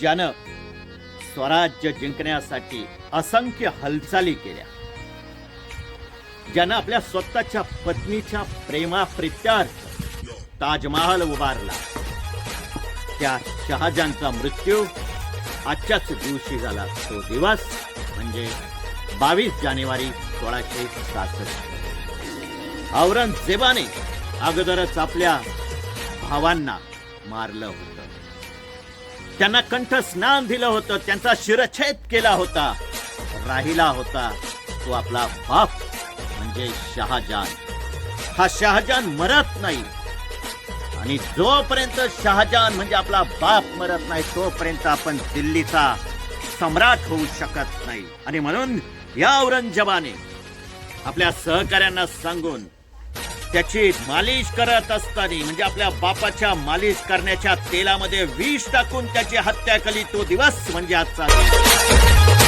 ज्यानं स्वराज्य जिंकण्यासाठी असंख्य हालचाली केल्या, ज्यानं आपल्या स्वतःच्या पत्नीच्या प्रेमाप्रित्यार्थ ताजमहाल उभारला, त्या शहाजहानचा मृत्यू आजच्याच दिवशी झाला. तो दिवस म्हणजे 22 जानेवारी 1666. औरंगजेबाने अगोदरच आपल्या भावांना मारलं होतं, त्यांना कंठस्नान दिलं होतं, त्यांचा शिरच्छेद केला होता. राहिला होता तो आपला बाप म्हणजे शहाजहान. हा शहाजहान मरत नाही, आणि जोपर्यंत शहाजहान म्हणजे आपला बाप मरत नाही तोपर्यंत आपण दिल्लीचा सम्राट होऊ शकत नाही. आणि म्हणून या औरंगजेबाने आपल्या सहकाऱ्यांना सांगून त्याची मालिश करत असताना, म्हणजे आपल्या बापाच्या मालिश करण्याच्या तेलामध्ये विष टाकून त्याची हत्या केली. तो दिवस म्हणजे आजचा दिवस.